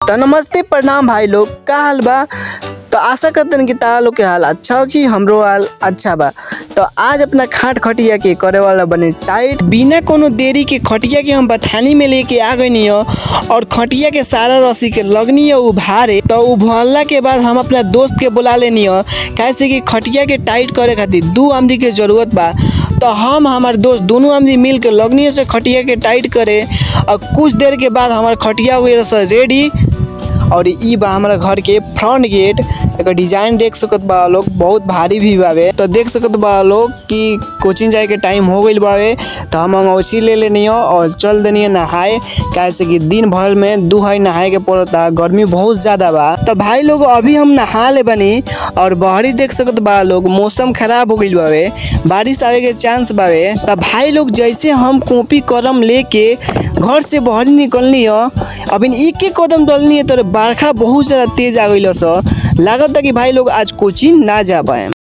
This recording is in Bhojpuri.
तो नमस्ते प्रणाम भाई लोग, का हाल बा। तो आशा करते हैं कि तारा लोग के हाल अच्छा हो कि हमरो हाल अच्छा बा। तो आज अपना खाट खटिया के करे वाला बने टाइट। बिना कोनो देरी के खटिया के हम बथानी में लेके आ गई हो और खटिया के सारा रस्सी के लगनी है उभारे। तो उभरला के बाद हम अपना दोस्त के बुला लेनी हो, कैसे कि खटिया के टाइट करे खातिर 2 आमदी के जरूरत बा। तो हम हमारे दोस्त दोनों आमदी मिल के लगनी से खटिया के टाइट करे और कुछ देर के बाद हमारे खटिया हो गई रेडी। और ई बा हमारा घर के फ्रंट गेट। एक डिजाइन देख सकत बा लोग, बहुत भारी भी बावे। तो देख सकत बा लोग कि कोचिंग जाए के टाइम हो गई बावे। तो हम अंगौछी ले लेनी हो और चल देनी है नहाए, कैसे कि दिन भर में 2 हाई नहाए के पड़ता, गर्मी बहुत ज़्यादा बा। तो भाई लोग अभी हम नहा ले बनी और बहरी देख सकत बा लोग मौसम खराब हो गई बावे, बारिश आवे के चांस बावे। तो भाई लोग जैसे हम कॉपी कलम लेके घर से बहरी निकलनी हो, अभी एक कदम डलनी है तो बरखा बहुत ज़्यादा तेज आ गई। लागत कि भाई लोग आज कोचिंग ना जा पाए।